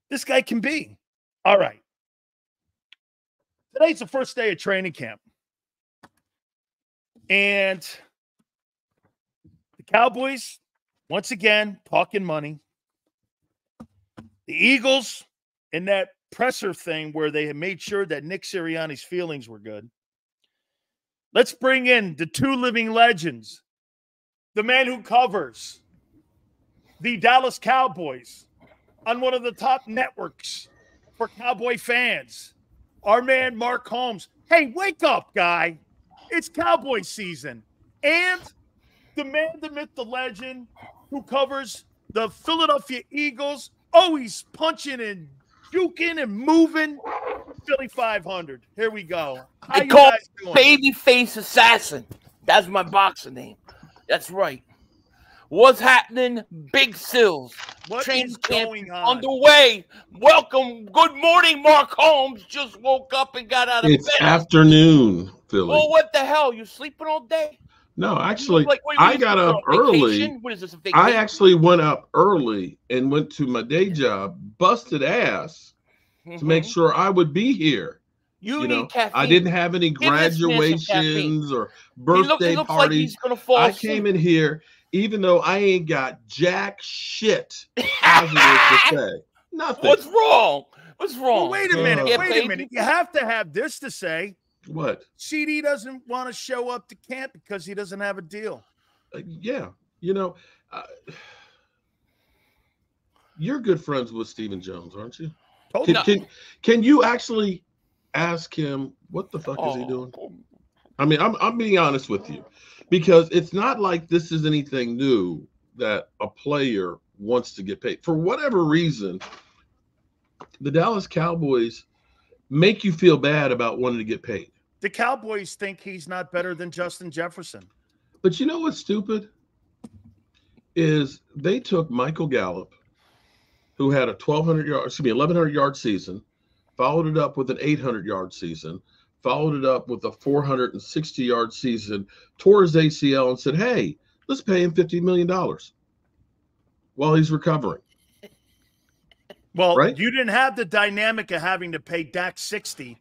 this guy can be. All right. Today's the first day of training camp. And the Cowboys, once again, talking money. The Eagles, in that presser thing where they had made sure that Nick Sirianni's feelings were good. Let's bring in the two living legends. The man who covers the Dallas Cowboys on one of the top networks for Cowboy fans. Our man, Mark Holmes. Hey, wake up, guy. It's Cowboy season. And the man, the myth, the legend who covers the Philadelphia Eagles, always punching and juking and moving, Philly.500. Here we go. How I you call guys doing? Babyface Assassin. That's my boxing name. That's right. What's happening? Big Sills. What Training is camp going on? underway. Welcome. Good morning, Mark Holmes. Just woke up and got out of It's bed. afternoon, Philly. Well, what the hell? You sleeping all day? No, actually, What I is got this, up a vacation? early. What is this, a vacation? I actually went up early and went to my day job, busted ass to make sure I would be here. You know, need caffeine. I didn't have any Give this man some graduations or He birthday looks like parties. he's gonna fall I asleep. came in here, even though I ain't got jack shit positive to say. Nothing. What's wrong? What's wrong? Well, wait a minute. Yeah, Wait a minute. You have to have this to say. What? CD doesn't want to show up to camp because he doesn't have a deal. Yeah. You know, you're good friends with Stephen Jones, aren't you? Can you actually ask him what the fuck is he doing? I mean, I'm being honest with you, because it's not like this is anything new that a player wants to get paid. For whatever reason, the Dallas Cowboys make you feel bad about wanting to get paid. The Cowboys think he's not better than Justin Jefferson. But you know what's stupid? Is they took Michael Gallup, who had a 1,100-yard season, followed it up with an 800-yard season, followed it up with a 460-yard season, tore his ACL, and said, hey, let's pay him $50 million while he's recovering. Well, right? You didn't have the dynamic of having to pay Dak 60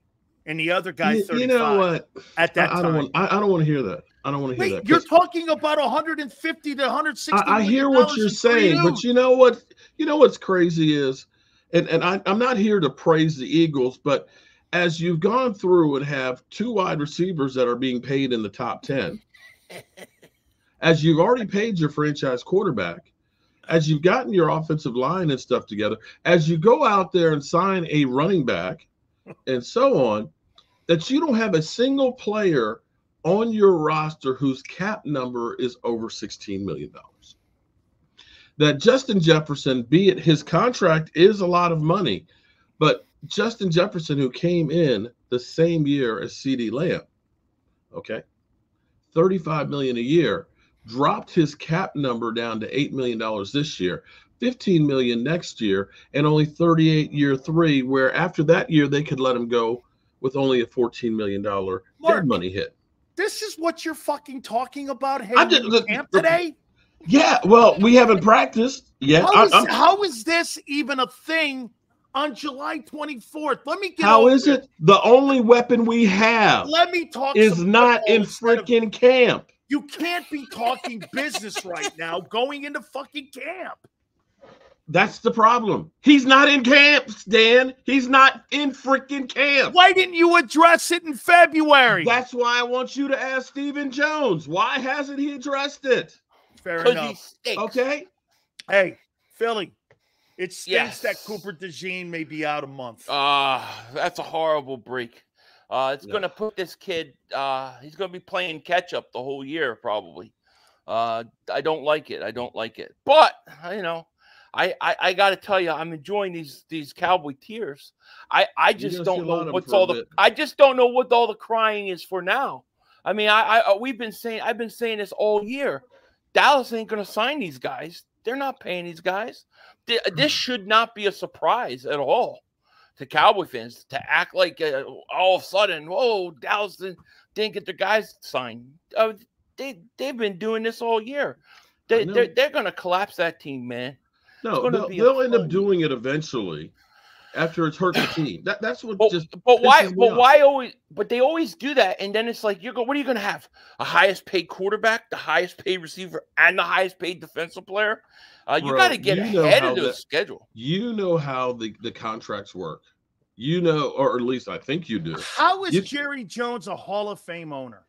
and the other guy 35. You know what? At that time. I don't want to hear that. I don't want to hear that. You're talking about 150 to 160. I hear what you're saying, but you know what? You know what's crazy is, and I'm not here to praise the Eagles, but as you've gone through and have two wide receivers that are being paid in the top 10, as you've already paid your franchise quarterback, as you've gotten your offensive line and stuff together, as you go out there and sign a running back and so on, that you don't have a single player on your roster whose cap number is over $16 million. That Justin Jefferson, be it his contract is a lot of money, but Justin Jefferson, who came in the same year as CeeDee Lamb, okay, $35 million a year, dropped his cap number down to $8 million this year, $15 million next year, and only $38 year 3, where after that year they could let him go with only a $14 million dead money hit. This is what you're fucking talking about? Hey, camp today? Yeah, well, we haven't practiced yet. How is this even a thing on July 24th? Let me get How is it? The only weapon we have is not in freaking camp. You can't be talking business right now going into fucking camp. That's the problem. He's not in camp, Dan. He's not in freaking camp. Why didn't you address it in February? That's why I want you to ask Stephen Jones. Why hasn't he addressed it? Fair enough. Okay. Hey, Philly, it stinks that Cooper DeJean may be out a month. That's a horrible break. It's going to put this kid, he's going to be playing catch up the whole year probably. I don't like it. I don't like it. But, you know, I got to tell you, I'm enjoying these Cowboy tears. I just don't know what's all the I just don't know what all the crying is for now. I mean, I've been saying this all year. Dallas ain't going to sign these guys. They're not paying these guys. This should not be a surprise at all to Cowboy fans to act like all of a sudden, whoa, Dallas didn't get their guys signed. They've been doing this all year. They're going to collapse that team, man. No, they'll end up doing it eventually. after it's hurt the team. That's what But why always? But they always do that, and then it's like what are you going to have? A highest paid quarterback, the highest paid receiver, and the highest paid defensive player. You got to get ahead of the schedule. You know how the contracts work. You know, or at least I think you do. How is Jerry Jones a Hall of Fame owner?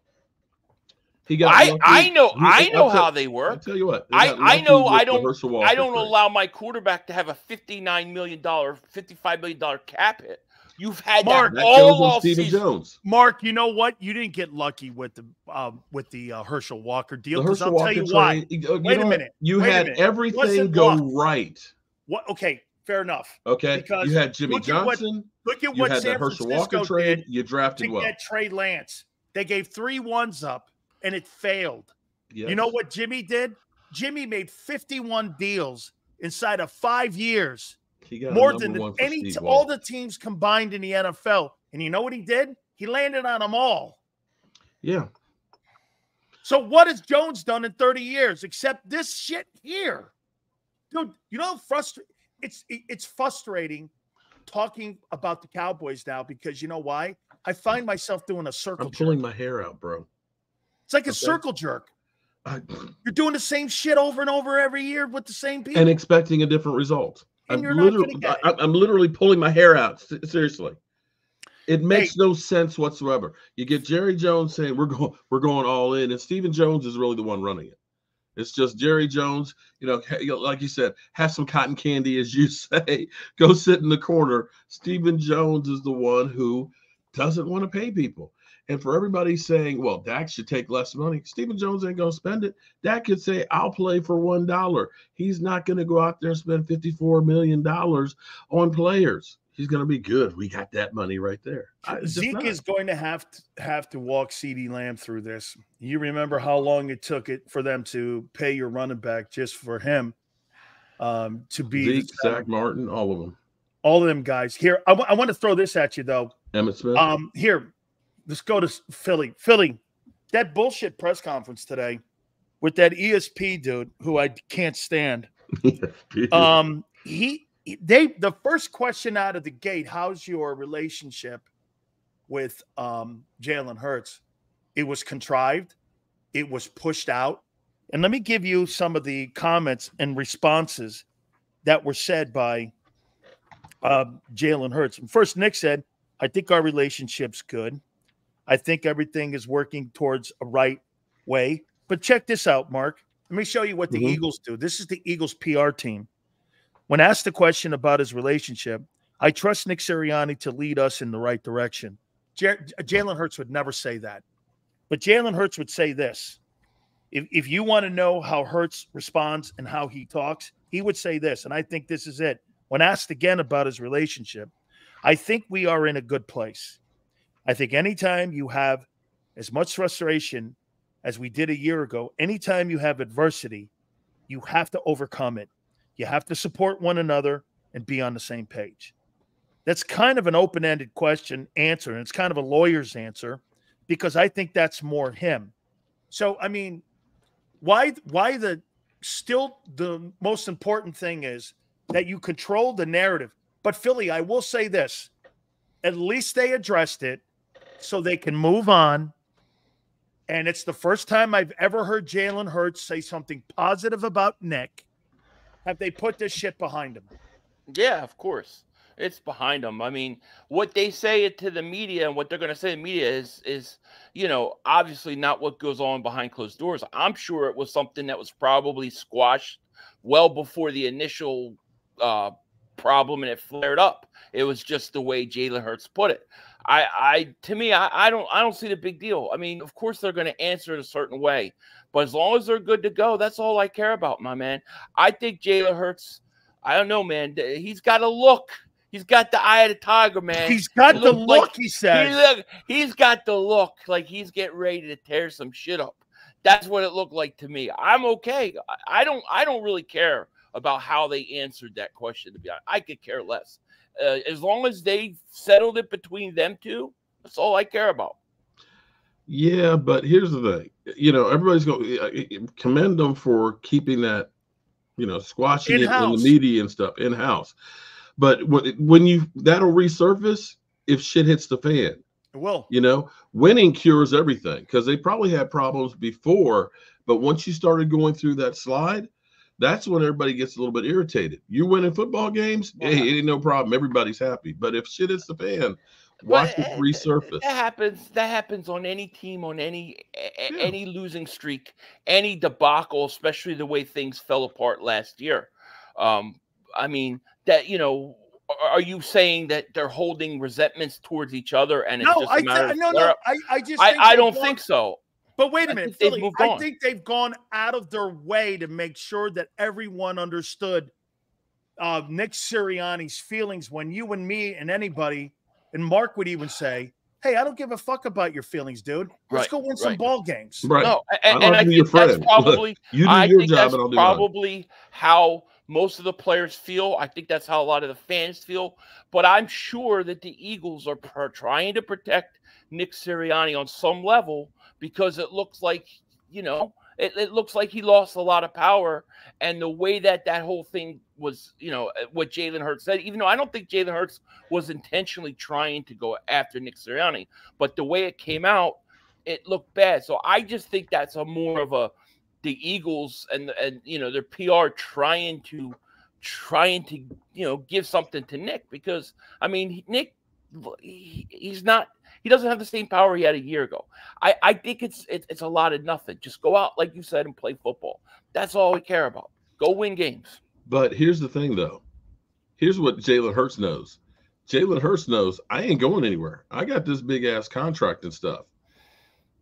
He got. I know how they work. I'll tell you what. I know. I don't allow my quarterback to have a $59 million, $55 million cap hit. You've had Mark, that all Stephen season. Jones. Mark, you know what? You didn't get lucky with the Herschel Walker deal. Because I'll tell you why. Wait a minute. You had everything go right. What? Okay, fair enough. Okay, because you had Jimmy Johnson. Look at what San Herschel Francisco Walker trade. did You drafted to get Trey Lance. They gave 3 ones up, and it failed. Yes. You know what Jimmy did? Jimmy made 51 deals inside of 5 years. More than all the teams combined in the NFL. And you know what he did? He landed on them all. Yeah. So what has Jones done in 30 years except this shit here? Dude, you know, it's frustrating talking about the Cowboys now because you know why? I find myself doing a circle jerk. I'm pulling my hair out, bro. It's like a circle jerk. You're doing the same shit over and over every year with the same people. And expecting a different result. I'm literally pulling my hair out. Seriously. It makes no sense whatsoever. You get Jerry Jones saying we're going all in, and Stephen Jones is really the one running it. It's just Jerry Jones, you know, like you said, have some cotton candy, as you say, go sit in the corner. Stephen Jones is the one who doesn't want to pay people. And for everybody saying, well, Dak should take less money, Stephen Jones ain't going to spend it. Dak could say, I'll play for $1. He's not going to go out there and spend $54 million on players. He's going to be good. We got that money right there. Zeke is going to have to walk CeeDee Lamb through this. You remember how long it took for them to pay your running back just for him to be Zeke, Zach Martin, all of them. All of them guys. Here, I want to throw this at you, though. Emmitt Smith. Here. Let's go to Philly. Philly, that bullshit press conference today with that ESP dude who I can't stand. The first question out of the gate, how's your relationship with Jalen Hurts? It was contrived. It was pushed out. And let me give you some of the comments and responses that were said by Jalen Hurts. First, Nick said, I think our relationship's good. I think everything is working towards a right way. But check this out, Mark. Let me show you what the Eagles do. This is the Eagles PR team. When asked the question about his relationship, I trust Nick Sirianni to lead us in the right direction. Jalen Hurts would never say that. But Jalen Hurts would say this. If you want to know how Hurts responds and how he talks, he would say this, and I think this is it. When asked again about his relationship, I think we are in a good place. I think anytime you have as much frustration as we did a year ago, anytime you have adversity, you have to overcome it. You have to support one another and be on the same page. That's kind of an open-ended answer, and it's kind of a lawyer's answer because I think that's more him. So, I mean, why the most important thing is that you control the narrative. But Philly, I will say this, at least they addressed it so they can move on. And it's the first time I've ever heard Jalen Hurts say something positive about Nick. Have they put this shit behind him? Yeah, of course. It's behind them. I mean, what they say to the media and what they're going to say to the media is, you know, obviously not what goes on behind closed doors. I'm sure it was something that was probably squashed well before the initial problem and it flared up. It was just the way Jalen Hurts put it. To me, I don't see the big deal. I mean, of course they're going to answer it a certain way, but as long as they're good to go, that's all I care about, my man. I think Jalen Hurts, I don't know, man. He's got a look. He's got the eye of the tiger, man. He's got the look, like, he says. He's got the look like he's getting ready to tear some shit up. That's what it looked like to me. I'm okay. I don't really care about how they answered that question, to be honest. I could care less. As long as they settled it between them two, that's all I care about. Yeah, but here's the thing. You know, everybody's going to commend them for keeping that, you know, squashing it in the media and stuff in-house. But when that'll resurface if shit hits the fan. It will. You know, winning cures everything, because they probably had problems before, but once you started going through that slide, that's when everybody gets a little bit irritated. You winning football games, hey, it ain't no problem. Everybody's happy. But if shit hits the fan, watch it resurface. That happens on any team, on any losing streak, any debacle, especially the way things fell apart last year. I mean, that, you know, are you saying that they're holding resentments towards each other and it's just a matter of I don't think so. But wait a minute, Philly, I think they've gone out of their way to make sure that everyone understood Nick Sirianni's feelings when you and me and anybody, and Mark would even say, hey, I don't give a fuck about your feelings, dude. Let's go win some ball games. Right. No, and I think that's probably you do your job and I'll do probably how most of the players feel. I think that's how a lot of the fans feel. But I'm sure that the Eagles are trying to protect Nick Sirianni on some level, because it looks like, you know, it looks like he lost a lot of power. And the way that whole thing was, you know, what Jalen Hurts said, even though I don't think Jalen Hurts was intentionally trying to go after Nick Sirianni, but the way it came out, it looked bad. So I just think that's more of the Eagles and you know, their PR trying to you know, give something to Nick, because I mean, Nick, he doesn't have the same power he had a year ago. I think it's a lot of nothing. Just go out, like you said, and play football. That's all we care about. Go win games. But here's the thing, though. Here's what Jalen Hurts knows. Jalen Hurts knows I ain't going anywhere. I got this big ass contract and stuff.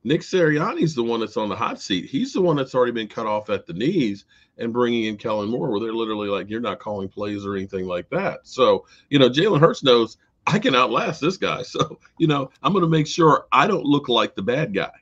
Nick Sirianni's the one that's on the hot seat. He's the one that's already been cut off at the knees and bringing in Kellen Moore, where they're literally like, you're not calling plays or anything like that. So, you know, Jalen Hurts knows I can outlast this guy. So, you know, I'm going to make sure I don't look like the bad guy.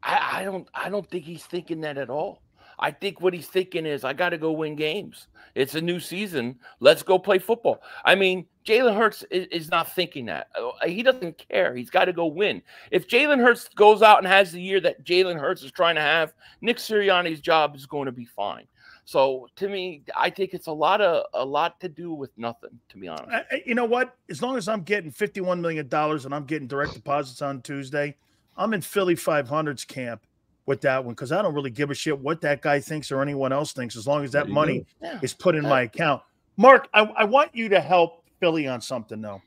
I don't think he's thinking that at all. I think what he's thinking is, I got to go win games. It's a new season. Let's go play football. I mean, Jalen Hurts is not thinking that. He doesn't care. He's got to go win. If Jalen Hurts goes out and has the year that Jalen Hurts is trying to have, Nick Sirianni's job is going to be fine. So to me, I think it's a lot to do with nothing, to be honest. You know what? As long as I'm getting $51 million and I'm getting direct deposits on Tuesday, I'm in Philly.500's camp with that one, because I don't really give a shit what that guy thinks or anyone else thinks, as long as that money is put in my account. Mark, I want you to help Philly on something, though.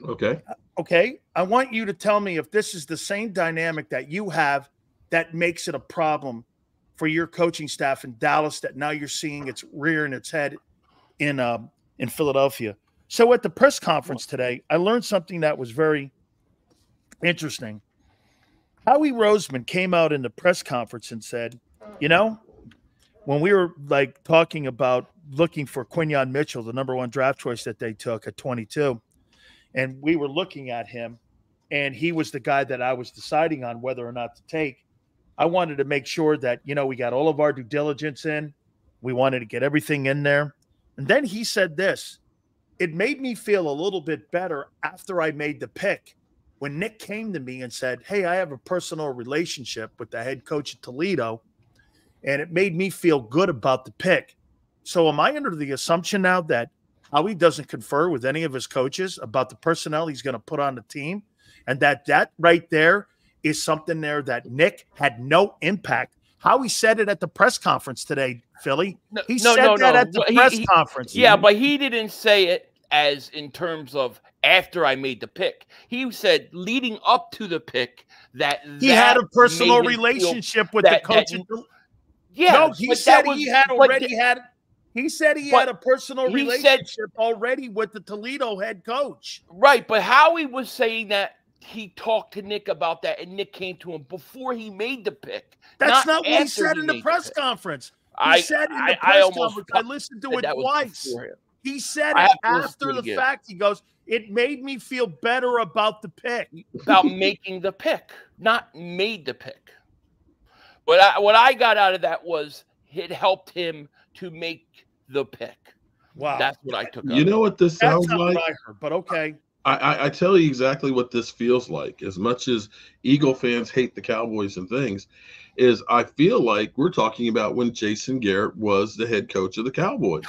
Okay. Okay. I want you to tell me if this is the same dynamic that you have that makes it a problem for your coaching staff in Dallas, that now you're seeing it's rearing its head in Philadelphia. So at the press conference today, I learned something that was very interesting. Howie Roseman came out in the press conference and said, you know, when we were like talking about looking for Quinyon Mitchell, the #1 draft choice that they took at 22, and we were looking at him, and he was the guy that I was deciding on whether or not to take, I wanted to make sure that, you know, we got all of our due diligence in. We wanted to get everything in there. And then he said this: it made me feel a little bit better after I made the pick, when Nick came to me and said, hey, I have a personal relationship with the head coach at Toledo, and it made me feel good about the pick. So am I under the assumption now that Howie doesn't confer with any of his coaches about the personnel he's going to put on the team, and that right there is something there that Nick had no impact? Howie said it at the press conference today, Philly. He said that at the press conference. Yeah, but he didn't say it as in terms of after I made the pick. He said leading up to the pick that he had a personal relationship with the coach. No, he said he had already had. He said he had a personal relationship already with the Toledo head coach. Right, but Howie was saying that he talked to Nick about that, and Nick came to him before he made the pick. That's not what he said in the press conference. He said in the press conference, I listened to it twice. He said it after the fact. He goes, it made me feel better about the pick. About making the pick, not made the pick. But what I got out of that was it helped him to make the pick. Wow. That's what I took out. You know what this sounds like? But okay. I tell you exactly what this feels like. As much as Eagle fans hate the Cowboys and things, is I feel like we're talking about when Jason Garrett was the head coach of the Cowboys.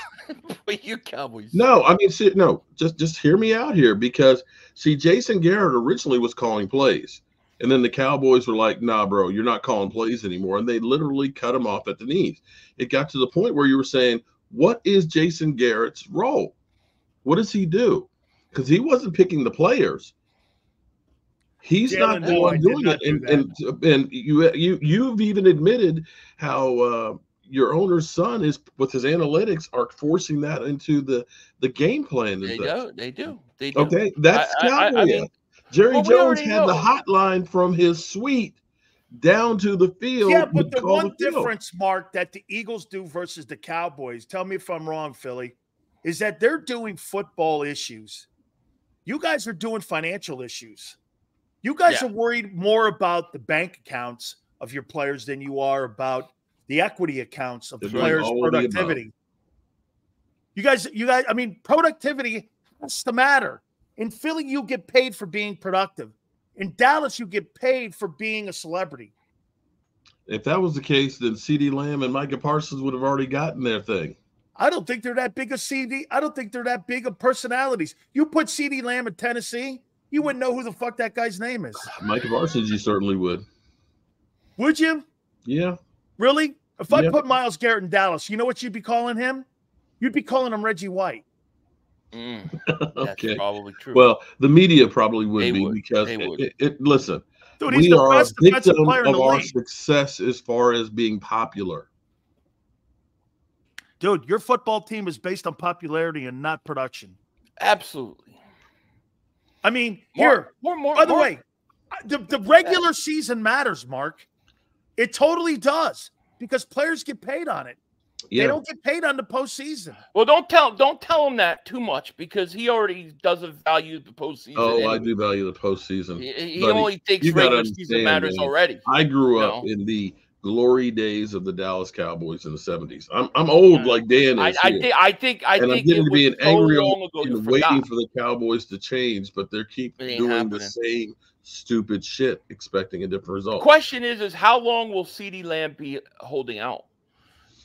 But you Cowboys. No, I mean, see, no, just hear me out here, because see, Jason Garrett originally was calling plays, and then the Cowboys were like, "Nah, bro, you're not calling plays anymore," and they literally cut him off at the knees. It got to the point where you were saying, "What is Jason Garrett's role? What does he do?" Because he wasn't picking the players. He's Jalen not the one doing did not it, do and you've even admitted how your owner's son is, with his analytics, are forcing that into the game plan. They do. They do. They do. Okay, that's Cowboy. I mean, Jerry well, we Jones already had know. the hotline from his suite down to the field. Yeah, but the call one the field. difference, Mark, that the Eagles do versus the Cowboys, tell me if I'm wrong, Philly, is that they're doing football issues. You guys are doing financial issues. You guys are worried more about the bank accounts of your players than you are about the equity accounts of the players' productivity. You guys, I mean, productivity has to matter. In Philly, you get paid for being productive. In Dallas, you get paid for being a celebrity. If that was the case, then CeeDee Lamb and Micah Parsons would have already gotten their thing. I don't think they're that big of CD. I don't think they're that big of personalities. You put CeeDee Lamb in Tennessee, you wouldn't know who the fuck that guy's name is. Micah Parsons, you certainly would. Would you? Yeah. Really? If I put Myles Garrett in Dallas, you know what you'd be calling him? You'd be calling him Reggie White. That's probably true. Well, the media probably would because listen, dude, we are a victim of our success as far as being popular. Dude, your football team is based on popularity and not production. Absolutely. I mean, more, by the way, the regular season matters, Mark. It totally does, because players get paid on it. Yeah. They don't get paid on the postseason. Well, don't tell him that too much, because he already doesn't value the postseason. Oh, anyway. I do value the postseason. He only thinks regular season matters already. I grew up in the glory days of the Dallas Cowboys in the 70s. I'm old like Dan is. I think I'm getting to be an angry old and waiting for the Cowboys to change, but they keep doing the same stupid shit, expecting a different result. The question is how long will CeeDee Lamb be holding out?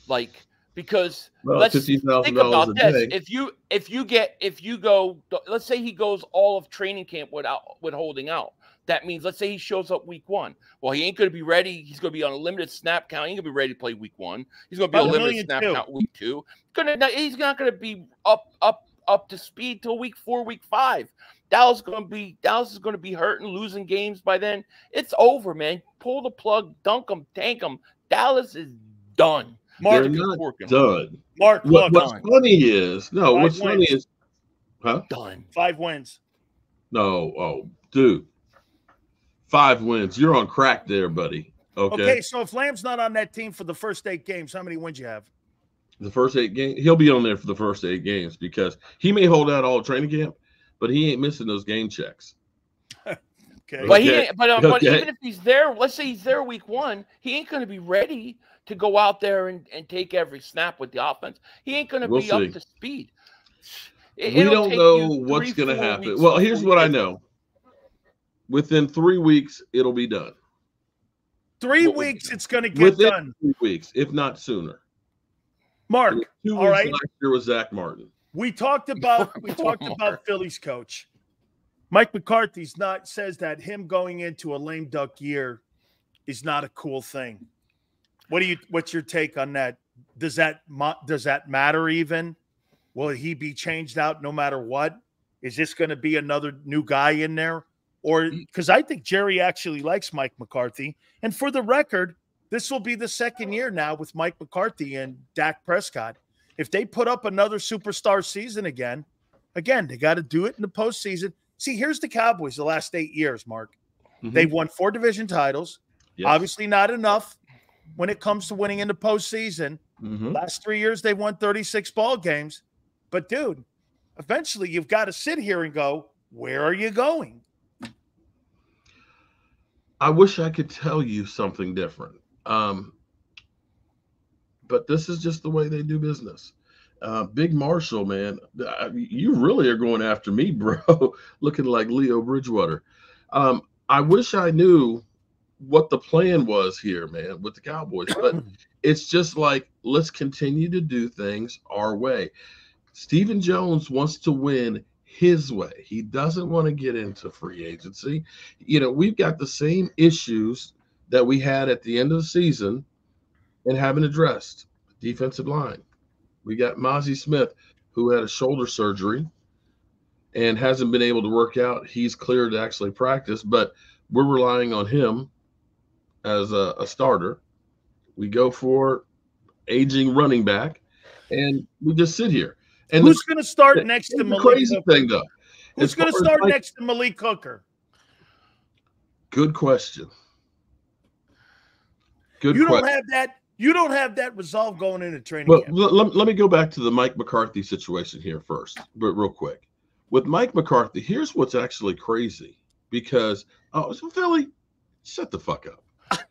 Like, because let's think about this. If you go, let's say he goes all of training camp with holding out. That means, let's say he shows up week 1. Well, he ain't going to be ready. He's going to be on a limited snap count. He ain't going to be ready to play week 1. He's going to be on a limited snap count week 2. He's not going to be up to speed till week 4, week 5. Dallas is going to be hurting, losing games by then. It's over, man. Pull the plug, dunk them, tank them. Dallas is done. Mark, they're not done. Mark, what's funny is done. 5 wins. No, dude. 5 wins. You're on crack there, buddy. Okay, so if Lamb's not on that team for the first 8 games, how many wins you have? The first 8 games? He'll be on there for the first 8 games, because he may hold out all training camp, but he ain't missing those game checks. Okay. But even if he's there, let's say he's there week 1, he ain't going to be ready to go out there and take every snap with the offense. He ain't going to be up to speed. We don't know what's going to happen. Well, here's what I know. Within 3 weeks, it'll be done. 3 weeks, it's going to get done. 3 weeks, if not sooner. Mark, 2 weeks last year was Zach Martin. We talked about Philly's coach. Mike McCarthy says that him going into a lame duck year is not a cool thing. What's your take on that? Does that matter even? Will he be changed out no matter what? Is this going to be another new guy in there? Or because I think Jerry actually likes Mike McCarthy. And for the record, this will be the second year now with Mike McCarthy and Dak Prescott. If they put up another superstar season again, they got to do it in the postseason. See, here's the Cowboys the last 8 years, Mark. Mm-hmm. They've won 4 division titles. Yes. Obviously not enough when it comes to winning in the postseason. Mm-hmm. Last 3 years, they won 36 ball games. But, dude, eventually you've got to sit here and go, where are you going? I wish I could tell you something different. But this is just the way they do business. Big Marshall, man, you really are going after me, bro. Looking like Leo Bridgewater. I wish I knew what the plan was here, man, with the Cowboys, but it's just like, let's continue to do things our way. Stephen Jones wants to win his way. He doesn't want to get into free agency. You know, we've got the same issues that we had at the end of the season and haven't addressed. Defensive line. We got Mozzie Smith, who had a shoulder surgery and hasn't been able to work out. He's cleared to actually practice, but we're relying on him as a starter. We go for aging running back, and we just sit here. And who's going to start next to Malik? Crazy Hooker? thing, though. Who's going to start next to Malik Hooker? Good question. Good you question. Don't have that. You don't have that resolve going into training Well, camp. let me go back to the Mike McCarthy situation here first, but real quick. With Mike McCarthy, here's what's actually crazy because so Philly, shut the fuck up.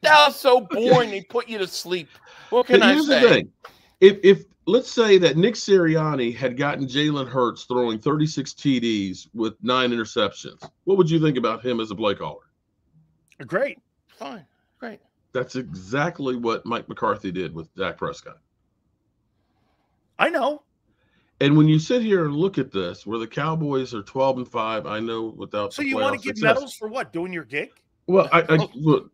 That was so boring. They put you to sleep. What can I say? Here's the thing. If let's say that Nick Sirianni had gotten Jalen Hurts throwing 36 TDs with 9 interceptions, what would you think about him as a play caller? Great. Fine. Great. That's exactly what Mike McCarthy did with Dak Prescott. I know. And when you sit here and look at this, where the Cowboys are 12-5, I know without. So you want to give medals for what? Doing your gig? Well, look,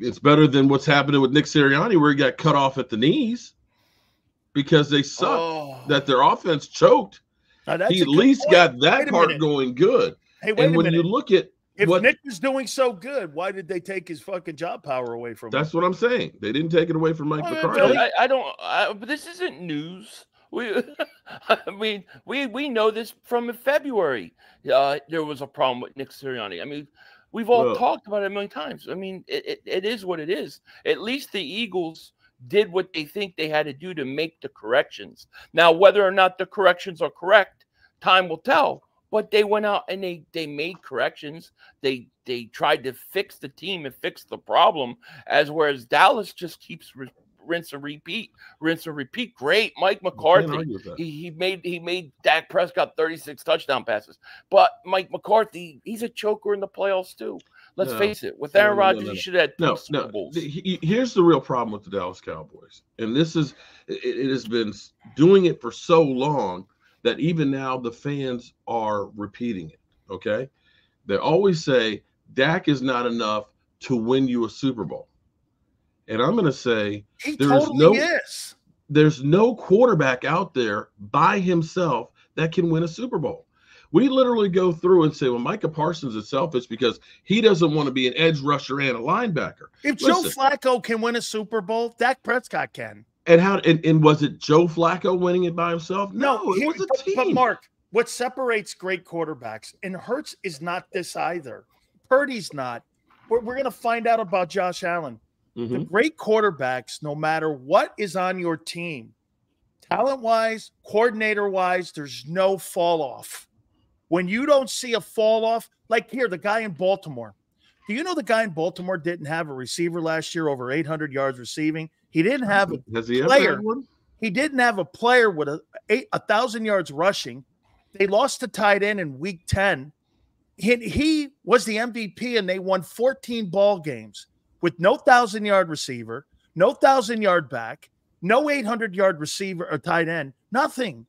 it's better than what's happening with Nick Sirianni, where he got cut off at the knees because they sucked. That their offense choked. He at least got that part going good. Hey, wait a minute. And when you look at if Nick was doing so good, why did they take his fucking job power away from him? That's what I'm saying. They didn't take it away from Mike McCarthy. I don't. But this isn't news. I mean, we know this from February. There was a problem with Nick Sirianni. I mean, we've all talked about it a million times. I mean, it is what it is. At least the Eagles did what they think they had to do to make the corrections. Now, whether or not the corrections are correct, time will tell. But they went out and they made corrections. They tried to fix the team and fix the problem. Whereas Dallas just keeps rinse and repeat. Great, Mike McCarthy. He made Dak Prescott 36 touchdown passes. But Mike McCarthy, he's a choker in the playoffs too. Let's face it. With Aaron Rodgers, he should have had 2 Super Bowls. Here's the real problem with the Dallas Cowboys, and this is it has been doing it for so long that even now the fans are repeating it, okay? They always say, Dak is not enough to win you a Super Bowl. And I'm going to say there's no quarterback out there by himself that can win a Super Bowl. We literally go through and say, well, Micah Parsons is selfish because he doesn't want to be an edge rusher and a linebacker. If Joe Flacco can win a Super Bowl, Dak Prescott can. And was it Joe Flacco winning it by himself? No, it was a team. But Mark, what separates great quarterbacks, and Hurts is not this either. Purdy's not. We're going to find out about Josh Allen. Mm-hmm. The great quarterbacks, no matter what is on your team, talent-wise, coordinator-wise, there's no fall-off. When you don't see a fall-off, like here, the guy in Baltimore. Do you know the guy in Baltimore didn't have a receiver last year over 800 yards receiving? He didn't have a player. He didn't have a player with 1,000 yards rushing. They lost to tight end in week 10. He was the MVP, and they won 14 ball games with no 1,000-yard receiver, no 1,000-yard back, no 800-yard receiver or tight end, nothing.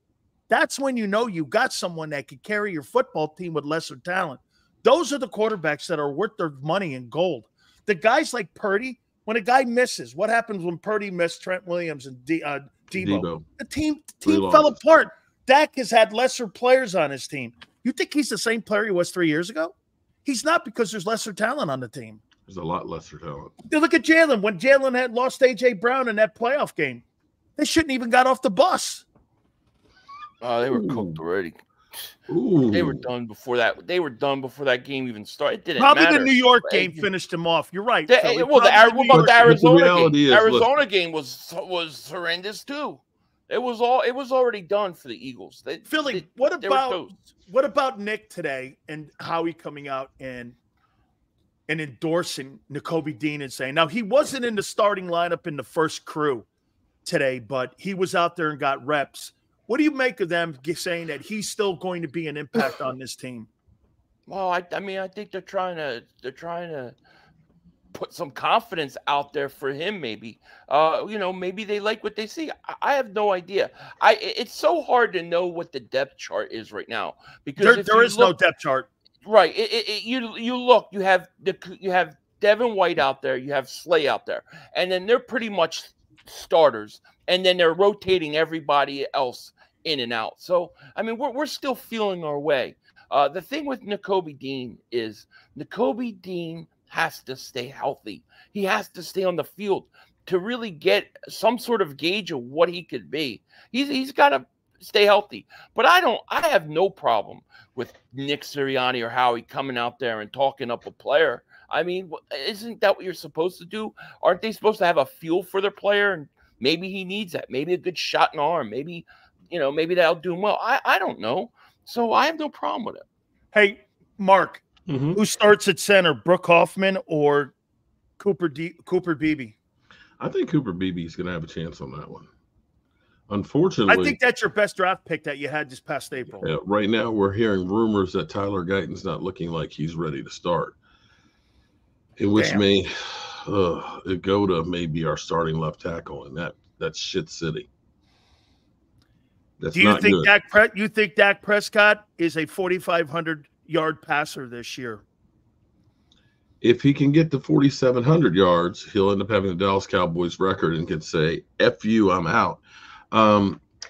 That's when you know you got someone that could carry your football team with lesser talent. Those are the quarterbacks that are worth their money in gold. The guys like Purdy, when a guy misses, what happens when Purdy missed Trent Williams and Debo? The team fell apart. Dak has had lesser players on his team. You think he's the same player he was 3 years ago? He's not, because there's lesser talent on the team. There's a lot lesser talent. Look at Jalen. When Jalen had lost A.J. Brown in that playoff game, they shouldn't even got off the bus. Oh, they were cooked already. Ooh. They were done before that. They were done before that game even started. It didn't probably matter. The New York game finished him off. You're right. The Arizona game was horrendous too. It was already done for the Eagles. What about Nick today and Howie coming out and endorsing Nakobe Dean and saying, now he wasn't in the starting lineup in the first crew today, but he was out there and got reps. What do you make of them saying that he's still going to be an impact on this team? Well, I mean, I think they're trying to put some confidence out there for him. Maybe, maybe they like what they see. I have no idea. It's so hard to know what the depth chart is right now because there is no depth chart. Right. You look. You have Devin White out there. You have Slay out there, and then they're pretty much starters, and then they're rotating everybody else in and out. So I mean, we're still feeling our way. The thing with Nakobe Dean is Nakobe Dean has to stay healthy. He has to stay on the field to really get some sort of gauge of what he could be. He's got to stay healthy. But I have no problem with Nick Sirianni or Howie coming out there and talking up a player. I mean, isn't that what you're supposed to do? Aren't they supposed to have a feel for their player? And maybe he needs that. Maybe a good shot in the arm. Maybe that'll do him well. I don't know. So I have no problem with it. Hey, Mark, who starts at center, Brooke Hoffman or Cooper Beebe? I think Cooper Beebe is going to have a chance on that one. Unfortunately, I think that's your best draft pick that you had this past April. Yeah, right now, we're hearing rumors that Tyler Guyton's not looking like he's ready to start, which may go to maybe our starting left tackle, and that's shit city. That's Do you not think good. You think Dak Prescott is a 4,500-yard passer this year? If he can get to 4,700 yards, he'll end up having the Dallas Cowboys record and can say, F you, I'm out.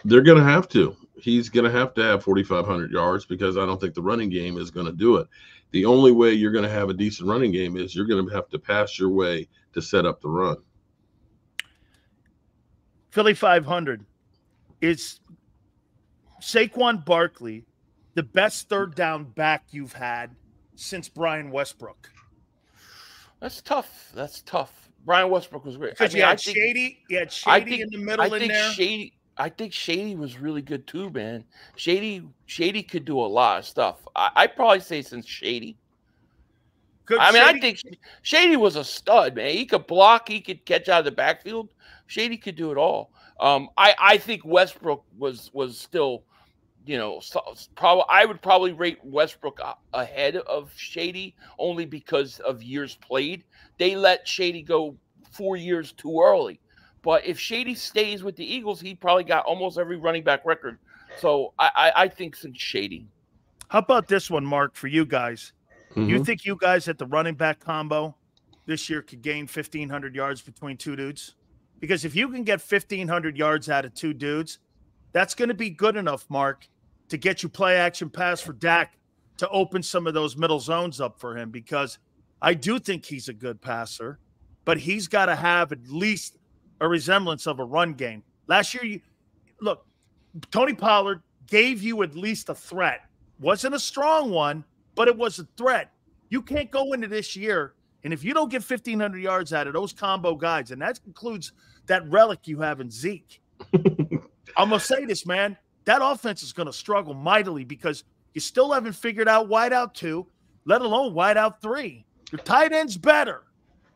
They're going to have to. He's going to have 4,500 yards because I don't think the running game is going to do it. The only way you're going to have a decent running game is you're going to have to pass your way to set up the run. Philly.500 is Saquon Barkley the best third down back you've had since Brian Westbrook? That's tough. Brian Westbrook was great. Because you had Shady in the middle in there. I think Shady was really good too, man. Shady could do a lot of stuff. I'd probably say since Shady. I think Shady was a stud, man. He could block. He could catch out of the backfield. Shady could do it all. I think Westbrook was still, I would probably rate Westbrook ahead of Shady only because of years played. They let Shady go 4 years too early. But if Shady stays with the Eagles, he probably got almost every running back record. So I think since Shady. How about this one, Mark, for you guys? You think you guys at the running back combo this year could gain 1,500 yards between two dudes? Because if you can get 1,500 yards out of two dudes, that's going to be good enough, Mark, to get you play action pass for Dak to open some of those middle zones up for him, because I do think he's a good passer, but he's got to have at least a resemblance of a run game. Last year, look, Tony Pollard gave you at least a threat. Wasn't a strong one, but it was a threat. You can't go into this year, and if you don't get 1,500 yards out of those combo guys, and that includes that relic you have in Zeke, I'm going to say this, man, that offense is going to struggle mightily because you still haven't figured out wideout 2, let alone wideout 3. Your tight end's better.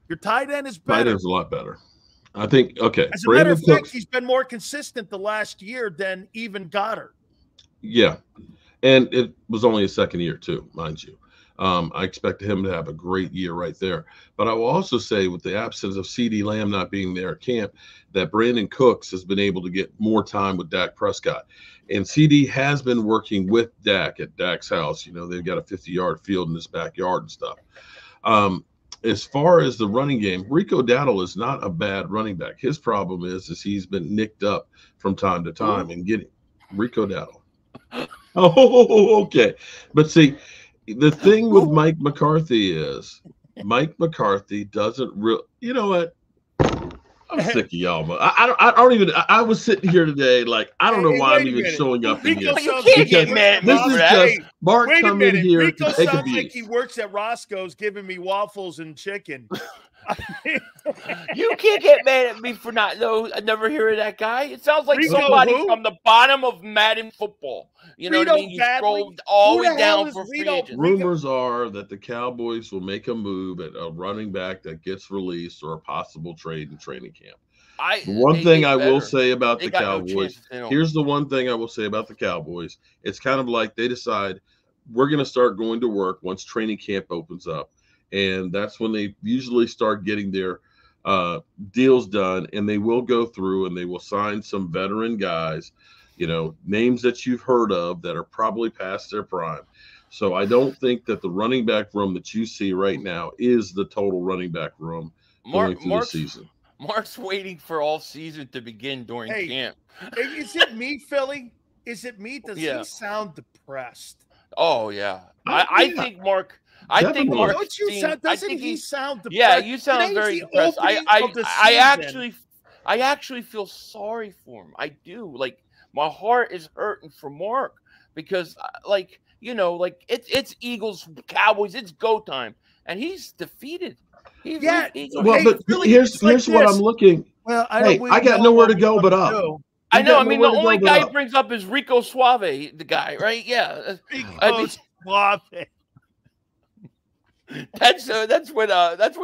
Your tight end is better. Tight end's a lot better. I think, okay. As a matter of fact, he's been more consistent the last year than even Goddard. Yeah. And it was only his second year, too, mind you. I expect him to have a great year right there. But I will also say, with the absence of CeeDee Lamb not being there at camp, that Brandon Cooks has been able to get more time with Dak Prescott. And CeeDee has been working with Dak at Dak's house. They've got a 50-yard field in his backyard and stuff. As far as the running game, Rico Dowdle is not a bad running back. His problem is he's been nicked up from time to time and getting Rico Dowdle. Oh, okay. But see, the thing with Mike McCarthy is Mike McCarthy doesn't really. You know what? I'm sick of y'all. I don't even. I was sitting here today, like I don't know why I'm even showing up in here. You can't get mad. This is just Mark coming here Rico to take sounds abuse. like he works at Roscoe's, giving me waffles and chicken. You can't get mad at me for not know. I never hear of that guy. It sounds like Rico somebody who? from the bottom of Madden football. You know what I mean? You scrolled all the way down for free agents. Rumors are that the Cowboys will make a move at a running back that gets released or a possible trade in training camp. The one thing I will say about the got Cowboys, no chance, here's the one thing I will say about the Cowboys. It's kind of like they decide we're going to start going to work once training camp opens up. And that's when they usually start getting their deals done. And they will go through and they will sign some veteran guys, you know, names that you've heard of that are probably past their prime. So I don't think that the running back room that you see right now is the total running back room going through the season. Mark's waiting for all season to begin during camp. Is it me, Philly? Is it me? Does he sound depressed? Oh yeah, I think Mark. I think Mark. Doesn't he sound depressed? Yeah, you sound very depressed. I actually feel sorry for him. I do. Like my heart is hurting for Mark because, like you know, like it's Eagles, Cowboys. It's go time, and he's defeated. He's but here's what I'm looking. Well, I got nowhere to go but up. I know. I mean, the only guy he brings up is Rico Suave, the guy, right? Yeah, Suave. That's what.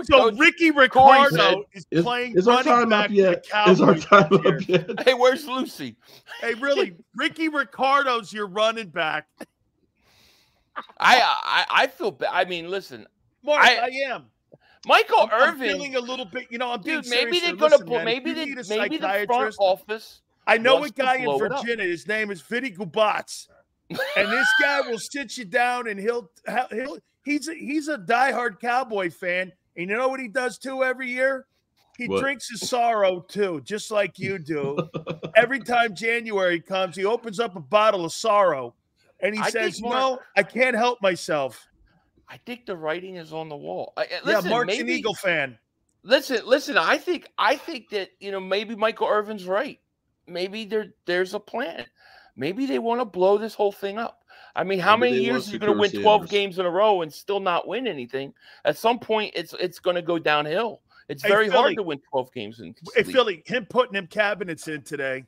So Ricky Ricardo is playing. Is our time up yet? Is our time up yet? Hey, where's Lucy? Hey, really, Ricky Ricardo's your running back. I feel bad. I mean, listen, Mark, I am. Michael Irvin. I'm feeling a little bit, you know, I'm being maybe serious. they're going to maybe the front office. I know a guy in Virginia. His name is Vinny Gubats, and this guy will sit you down, and he's a diehard Cowboy fan. And you know what he does too every year? He drinks his sorrow too, just like you do. Every time January comes, he opens up a bottle of sorrow, and he says, "No, I can't help myself." I think the writing is on the wall. Listen, Mark's an Eagle fan. Listen. I think that maybe Michael Irvin's right. Maybe there's a plan. Maybe they want to blow this whole thing up. I mean, how many years are you going to win 12 games in a row and still not win anything? At some point, it's going to go downhill. It's very hard to win 12 games in. Hey, Philly, him putting them cabinets in today.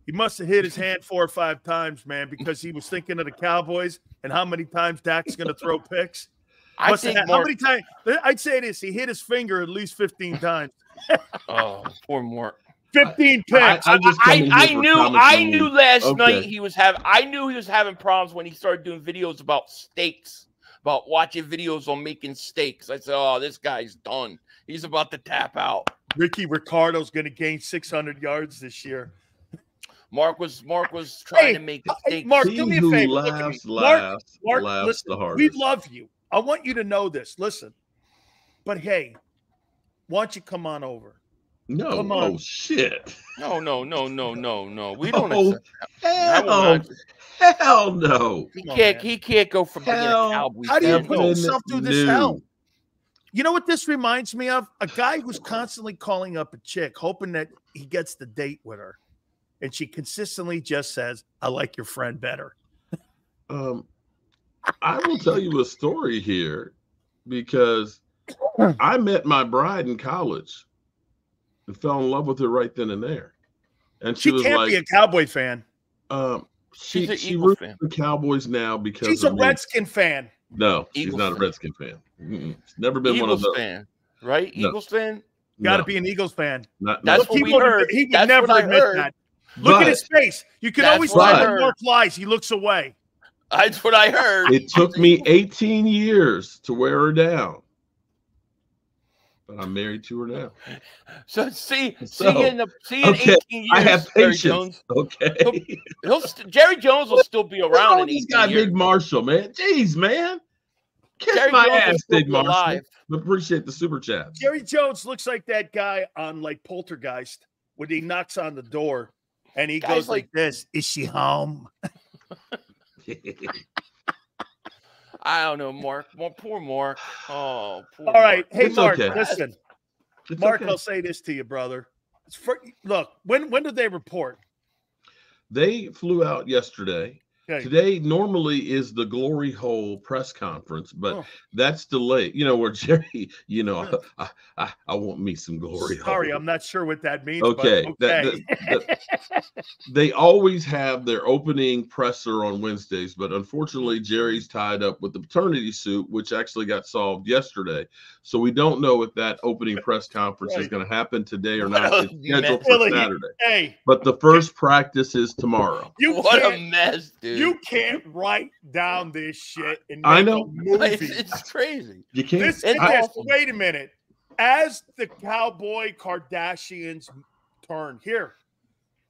He must have hit his hand 4 or 5 times, man, because he was thinking of the Cowboys and how many times Dak's going to throw picks. How many times? I'd say this: he hit his finger at least 15 times. Oh, poor Mark. 15 picks. I knew last night he was having. I knew he was having problems when he started doing videos about steaks, about watching videos on making steaks. I said, "Oh, this guy's done. He's about to tap out." Ricky Ricardo's going to gain 600 yards this year. Mark was trying to make a steak. Mark, do me a favor. Mark, listen, the hardest. We love you. I want you to know this. Listen, but hey, why don't you come on over? No, come on. Oh shit. No. We don't accept that. Hell no. He can't go from being a Cowboy. How do you put yourself through this hell? You know what this reminds me of? A guy who's constantly calling up a chick, hoping that he gets the date with her. And she consistently just says, "I like your friend better." I will tell you a story here because I met my bride in college and fell in love with her right then and there. And she was can't be a Cowboy fan. She roots for the Cowboys now because she's a Redskin fan. No, she's not a Redskin fan. She's never been one of those. Fan, right? No. Eagles fan? Got to be an Eagles fan. That's what we heard. He would never admit that. Look at his face. You can always tell when Mark lies. He looks away. That's what I heard. It took me 18 years to wear her down. But I'm married to her now. So see in 18 years, I have patience. Jones, okay. Jerry Jones will still be around in 18 years. Got Big Marshall, man. Jeez, man. Kiss Jerry my Jones ass, Big Marshall. Alive. Appreciate the super chat. Jerry Jones looks like that guy on like Poltergeist when he knocks on the door and he goes like this. Is she home? I don't know, Mark. Poor Mark. Oh, poor all right. Mark. Hey, it's Mark, okay. listen. It's Mark, okay. I'll say this to you, brother. Look, when did they report? They flew out yesterday. Okay. Today normally is the glory hole press conference, but that's delayed. You know, where Jerry, you know, I want me some glory hole. Sorry, I'm not sure what that means. Okay. But okay. They always have their opening presser on Wednesdays, but unfortunately, Jerry's tied up with the paternity suit, which actually got solved yesterday. So we don't know if that opening press conference is going to happen today or not. It's scheduled for Saturday. Hey, but the first practice is tomorrow. What a mess, dude. You can't write down this shit and make I know. a movie. It's crazy. You can't. Wait a minute. As the Cowboy Kardashians turn here,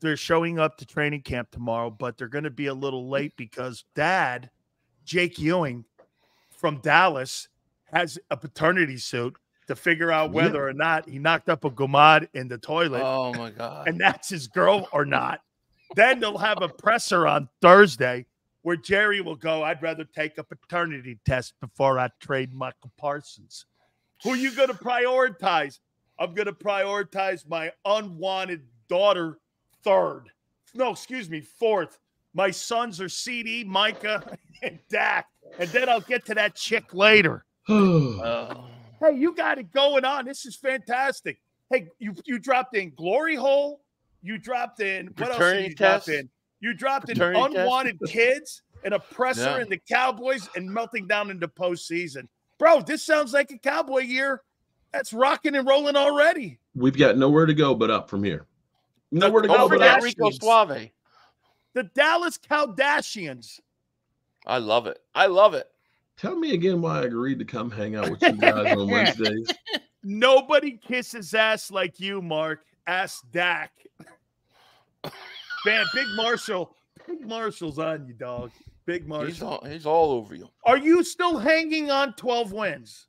they're showing up to training camp tomorrow, but they're going to be a little late because Dad, Jake Ewing from Dallas, has a paternity suit to figure out whether or not he knocked up a gumad in the toilet. Oh, my God. And that's his girl or not. Then they'll have a presser on Thursday where Jerry will go, I'd rather take a paternity test before I trade Michael Parsons. Who are you going to prioritize? I'm going to prioritize my unwanted daughter third. No, excuse me, fourth. My sons are CD, Micah, and Dak. And then I'll get to that chick later. Hey, you got it going on. This is fantastic. Hey, you dropped in glory hole. You dropped in what else did you drop in? You dropped in unwanted kids and a presser in the Cowboys and melting down into postseason. Bro, this sounds like a Cowboy year that's rocking and rolling already. We've got nowhere to go but up from here. Nowhere to go but up. Rico Suave. The Dallas Kardashians. I love it. I love it. Tell me again why I agreed to come hang out with you guys on Wednesdays. Nobody kisses ass like you, Mark. Ask Dak. Man, Big Marshall's on you, dog. Big Marshall. He's all over you. Are you still hanging on 12 wins?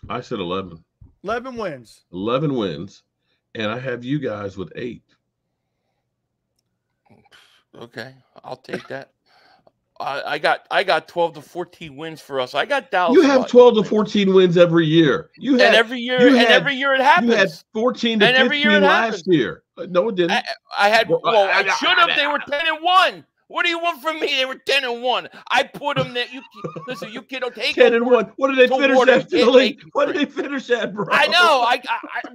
I said 11. 11 wins. 11 wins. And I have you guys with 8. Okay, I'll take that. I got 12 to 14 wins for us. I got Dallas. You have 12 to 14 wins every year. Every year it happens. You had 14 to 15 last year. No, it didn't. I should have. They were 10-1. What do you want from me? They were 10-1. I put them there. Listen, you kid, don't take 10-1. What did they finish after the league? What did they finish at, bro? I know. I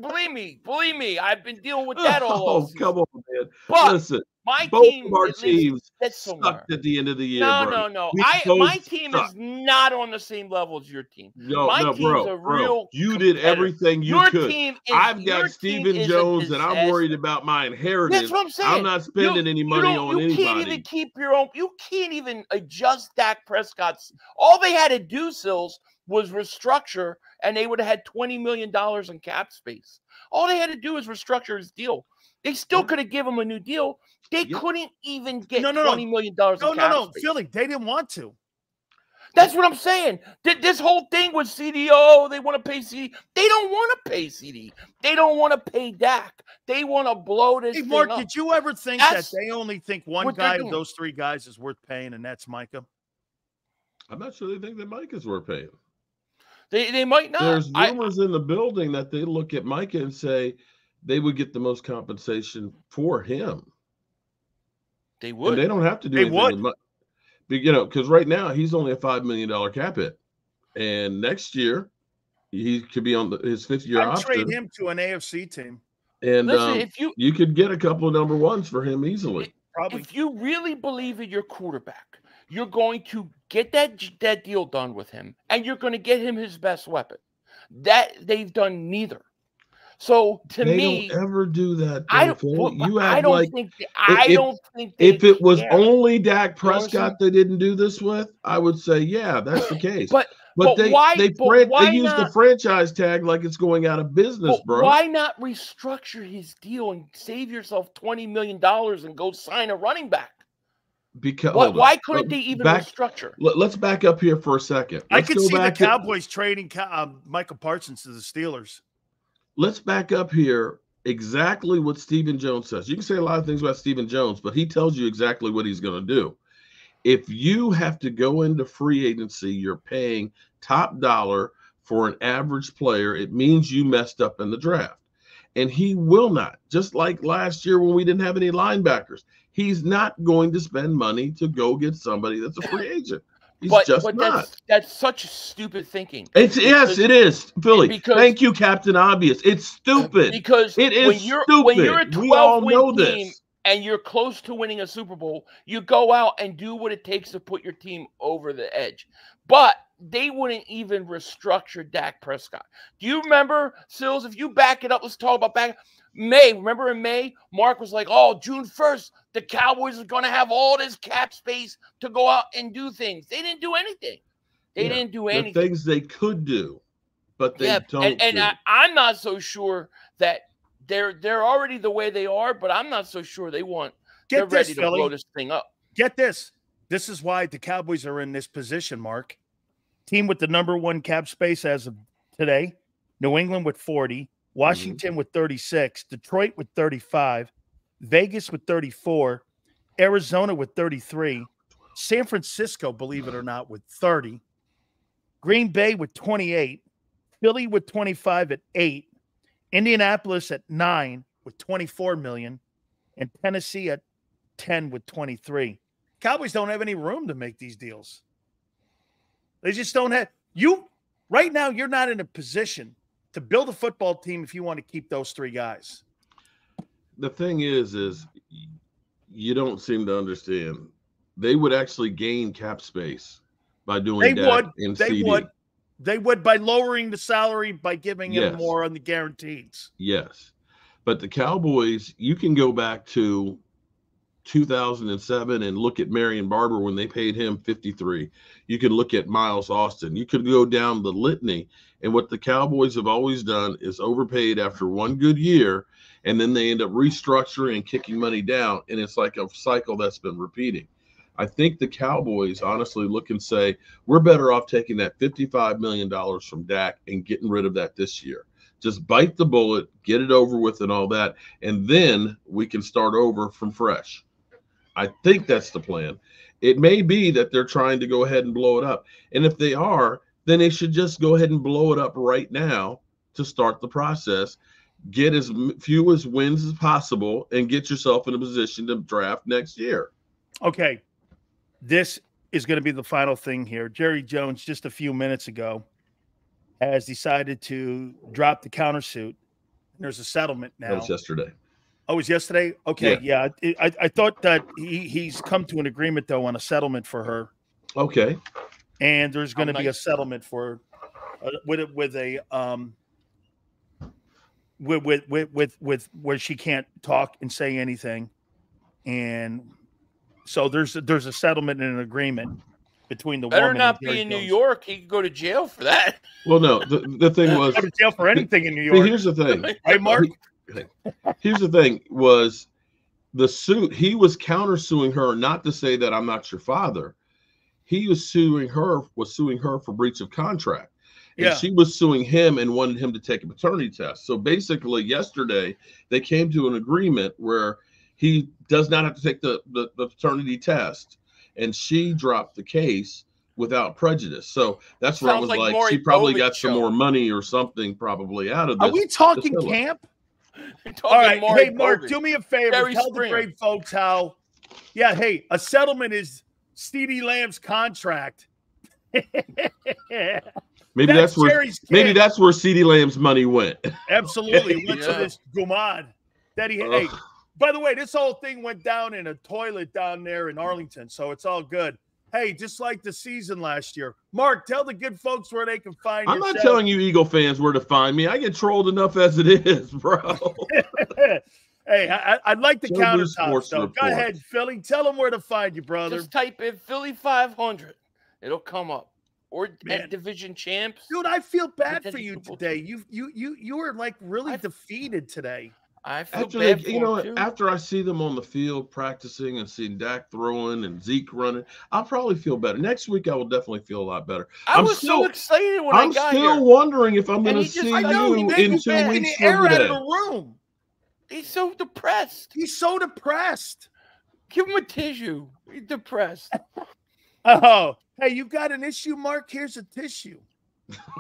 believe me. I've been dealing with that all. Oh, come on, man. But listen, both of our teams sucked at the end of the year. No. My team is not on the same level as your team. My team's a real. You did everything you could. I've got Stephen Jones, and I'm worried about my inheritance. That's what I'm saying. I'm not spending any money on anybody. You can't even keep your own. You can't even adjust Dak Prescott's. All they had to do, Sills, was restructure, and they would have had $20 million in cap space. All they had to do is restructure his deal. They still could have given him a new deal. They couldn't even get $20 million in cap space. Philly, they didn't want to. That's what I'm saying. This whole thing with CDO, they want to pay CD. They don't want to pay CD. They don't want to pay Dak. They want to blow this thing Mark, up. did you ever think that they only think one guy of those 3 guys is worth paying, and that's Micah? I'm not sure they think that Micah is worth paying. They might not. There's rumors in the building that they look at Micah and say they would get the most compensation for him. They would. And they don't have to do anything with because right now he's only a $5 million cap hit. And next year he could be on his 5th year option. Trade him to an AFC team. And listen, you could get a couple of number 1s for him easily. Probably. If you really believe in your quarterback, you're going to get that deal done with him, and you're going to get him his best weapon. That they've done neither. So to me, they don't ever do that. I don't think if it was only Dak Prescott they didn't do this with, I would say that's the case. But they use the franchise tag like it's going out of business, bro. Why not restructure his deal and save yourself $20 million and go sign a running back? Because why couldn't they even restructure? Let's back up here for a second. I could see the Cowboys trading Michael Parsons to the Steelers. Let's back up here. Exactly what Stephen Jones says. You can say a lot of things about Stephen Jones, but he tells you exactly what he's going to do. If you have to go into free agency, you're paying top dollar for an average player. It means you messed up in the draft. And he will not, just like last year when we didn't have any linebackers. He's not going to spend money to go get somebody that's a free agent. He's just not. That's such stupid thinking. Yes, it is, Philly. Thank you, Captain Obvious. It's stupid. Because it is stupid. When you're a 12-win team this. and you're close to winning a Super Bowl, you go out and do what it takes to put your team over the edge. But they wouldn't even restructure Dak Prescott. Do you remember, Sills, if you back it up, let's talk about May. Remember in May, Mark was like, oh, June 1st, the Cowboys are going to have all this cap space to go out and do things. They didn't do anything. They didn't do anything. The things they could do, but they don't and I'm not so sure that they're already the way they are, but I'm not so sure they're ready to blow this thing up. Get this. This is why the Cowboys are in this position, Mark. Team with the #1 cap space as of today, New England with 40, Washington with 36, Detroit with 35, Vegas with 34, Arizona with 33, San Francisco, believe it or not, with 30, Green Bay with 28, Philly with 25 at 8, Indianapolis at 9 with 24 million, and Tennessee at 10 with 23. Cowboys don't have any room to make these deals. They just don't have right now. You're not in a position to build a football team if you want to keep those 3 guys. The thing is you don't seem to understand. They would actually gain cap space by doing that. They would by lowering the salary, by giving him more on the guarantees. Yes. But the Cowboys, you can go back to 2007 and look at Marion Barber when they paid him 53. You can look at Miles Austin. You could go down the litany. And what the Cowboys have always done is overpaid after one good year, and then they end up restructuring and kicking money down. And it's like a cycle that's been repeating. I think the Cowboys honestly look and say, we're better off taking that $55 million from Dak and getting rid of that this year. Just bite the bullet, get it over with and all that, and then we can start over from fresh. I think that's the plan. It may be that they're trying to go ahead and blow it up. And if they are, then they should just go ahead and blow it up right now to start the process. Get as few wins as possible and get yourself in a position to draft next year. Okay. This is going to be the final thing here. Jerry Jones, just a few minutes ago, has decided to drop the countersuit. There's a settlement now. That was yesterday. Oh, it was yesterday? Okay, yeah. I thought that he's come to an agreement, though, on a settlement for her. Okay. And there's going to be a settlement for with where she can't talk and say anything. And so there's a settlement and an agreement between the woman. Better not be in New York. He could go to jail for that. Well, no, the thing was, go to jail for anything in New York. Here's the thing. Hey, Mark. Here's the thing was the suit. He was countersuing her, not to say that I'm not your father. He was suing her for breach of contract. And she was suing him and wanted him to take a paternity test. So basically yesterday they came to an agreement where he does not have to take the paternity test, and she dropped the case without prejudice. So that's where I was like she probably got some more money or something probably out of this. Are we talking camp? All right. Hey, Mark, do me a favor. Tell the great folks how. Yeah, hey, a settlement is CeeDee Lamb's contract. Maybe that's where CeeDee Lamb's money went. Absolutely. Went to this Gumad. Hey, by the way, this whole thing went down in a toilet down there in Arlington, so it's all good. Hey, just like the season last year. Mark, tell the good folks where they can find you. I'm not telling you Eagle fans where to find me. I get trolled enough as it is, bro. Hey, I'd like the countertop, though. Go ahead, Philly. Tell them where to find you, brother. Just type in Philly.500. It'll come up. Or division champs. Dude, I feel bad for you today. You were like really defeated today. I feel bad for you. After I see them on the field practicing and seeing Dak throwing and Zeke running, I'll probably feel better. Next week, I will definitely feel a lot better. I was so excited when I got here. I'm still wondering if I'm going to see you in 2 weeks from today. Air out of the room. He's so depressed. He's so depressed. Give him a tissue. He's depressed. Oh, hey, you got an issue, Mark? Here's a tissue.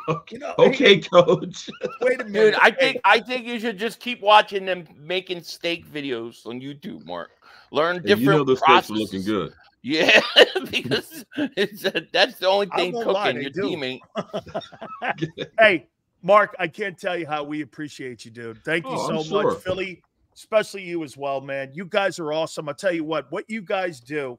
Okay, You know, okay, coach. Wait a minute. Dude, I think you should just keep watching them making steak videos on YouTube, Mark. Learn different You know the steaks processes. are looking good. Yeah, because that's the only thing won't lie, cooking. they Your do. team ain't. Hey, Mark, I can't tell you how we appreciate you, dude. Thank you so much, Philly, especially you as well, man. You guys are awesome. I'll tell you what you guys do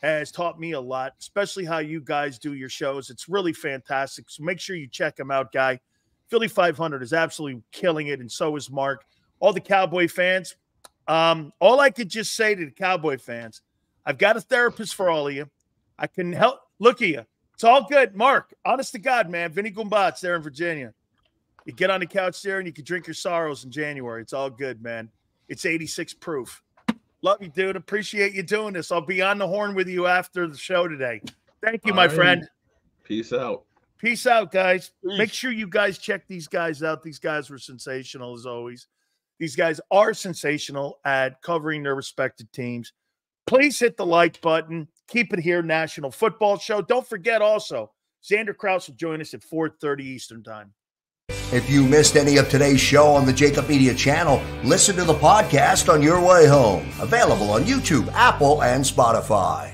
has taught me a lot, especially how you guys do your shows. It's really fantastic. So make sure you check them out, guy. Philly.500 is absolutely killing it, and so is Mark. All the Cowboy fans, all I could just say to the Cowboy fans, I've got a therapist for all of you. I can help. Look at you. It's all good. Mark, honest to God, man, Vinny Gumbat's there in Virginia. You get on the couch there and you can drink your sorrows in January. It's all good, man. It's 86 proof. Love you, dude. Appreciate you doing this. I'll be on the horn with you after the show today. Thank you, my friend. Peace out. Peace out, guys. Peace. Make sure you guys check these guys out. These guys were sensational as always. These guys are sensational at covering their respected teams. Please hit the like button. Keep it here, National Football Show. Don't forget also, Xander Krause will join us at 4:30 Eastern Time. If you missed any of today's show on the JAKIB Media channel, listen to the podcast on your way home. Available on YouTube, Apple, and Spotify.